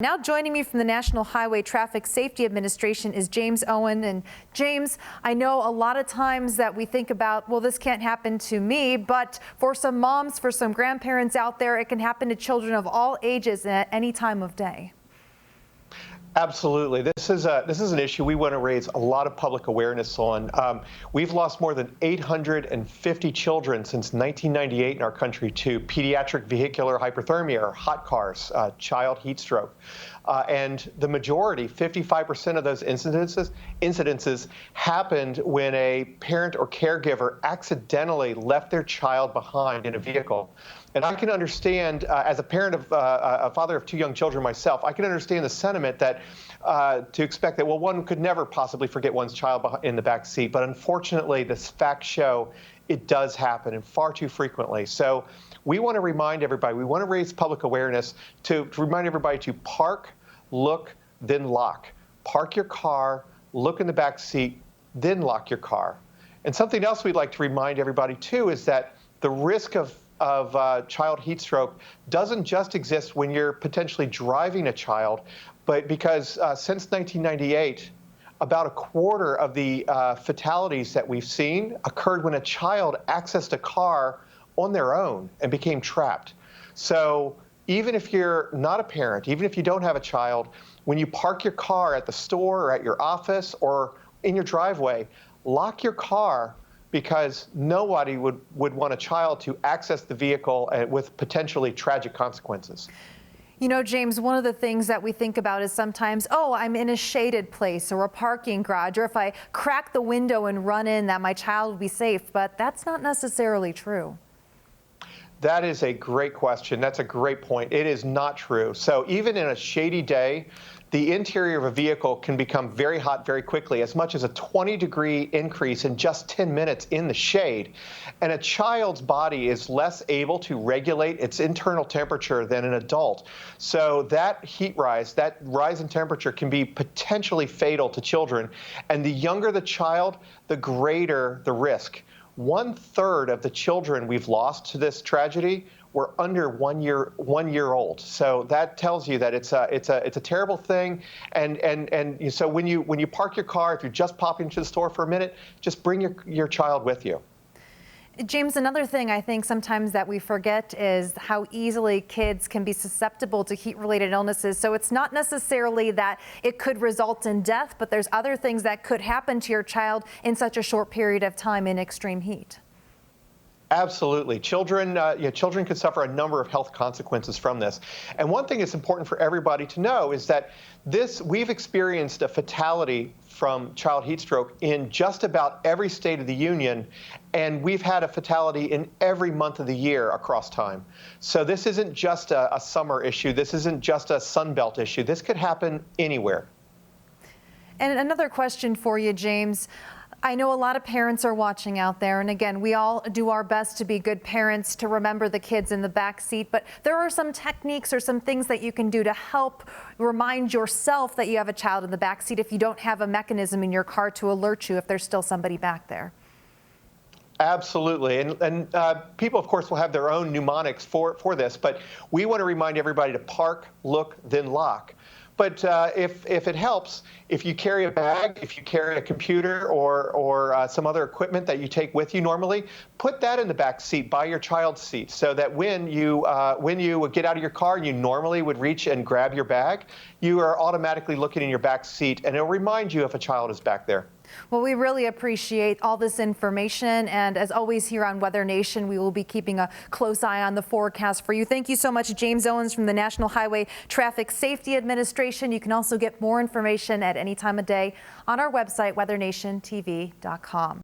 Now joining me from the National Highway Traffic Safety Administration is James Owens. And James, I know a lot of times that we think about, well, this can't happen to me, but for some moms, for some grandparents out there, it can happen to children of all ages at any time of day. Absolutely. This is an issue we want to raise a lot of public awareness on. We've lost more than 850 children since 1998 in our country to pediatric vehicular hyperthermia, or hot cars, child heat stroke. And the majority, 55% of those incidences happened when a parent or caregiver accidentally left their child behind in a vehicle. And I can understand, as a parent of a father of two young children myself, I can understand the sentiment that to expect that, well, one could never possibly forget one's child in the back seat. But unfortunately, the facts show it does happen, and far too frequently. So we want to remind everybody, we want to raise public awareness to remind everybody to park, look, then lock. Park your car, look in the back seat, then lock your car. And something else we'd like to remind everybody, too, is that the risk of child heat stroke doesn't just exist when you're potentially driving a child, but because since 1998, about a quarter of the fatalities that we've seen occurred when a child accessed a car on their own and became trapped. So even if you're not a parent, even if you don't have a child, when you park your car at the store or at your office or in your driveway, lock your car, because nobody would want a child to access the vehicle with potentially tragic consequences. You know, James, one of the things that we think about is sometimes, oh, I'm in a shaded place or a parking garage, or if I crack the window and run in, that my child will be safe. But that's not necessarily true. That is a great question. That's a great point. It is not true. So even in a shady day, the interior of a vehicle can become very hot very quickly, as much as a 20-degree increase in just 10 minutes in the shade. And a child's body is less able to regulate its internal temperature than an adult. So that heat rise, that rise in temperature, can be potentially fatal to children. And the younger the child, the greater the risk. 1/3 of the children we've lost to this tragedy were under 1 year old. So that tells you that it's a terrible thing. And so when you park your car, if you're just popping to the store for a minute, just bring your child with you. James, another thing I think sometimes that we forget is how easily kids can be susceptible to heat-related illnesses. So it's not necessarily that it could result in death, but there's other things that could happen to your child in such a short period of time in extreme heat. Absolutely. Children could suffer a number of health consequences from this. And one thing that's important for everybody to know is that we've experienced a fatality from child heat stroke in just about every state of the union, and we've had a fatality in every month of the year across time. So this isn't just a summer issue. This isn't just a Sun Belt issue. This could happen anywhere. And another question for you, James. I know a lot of parents are watching out there, and again, we all do our best to be good parents, to remember the kids in the back seat, but there are some techniques or some things that you can do to help remind yourself that you have a child in the back seat if you don't have a mechanism in your car to alert you if there's still somebody back there. Absolutely. And people, of course, will have their own mnemonics for this, but we want to remind everybody to park, look, then lock. But if it helps, if you carry a bag, if you carry a computer or some other equipment that you take with you normally, put that in the back seat by your child's seat, so that when you get out of your car and you normally would reach and grab your bag, you are automatically looking in your back seat, and it'll remind you if a child is back there. Well, we really appreciate all this information, and as always here on Weather Nation, we will be keeping a close eye on the forecast for you. Thank you so much, James Owens from the National Highway Traffic Safety Administration. You can also get more information at any time of day on our website, weathernationtv.com.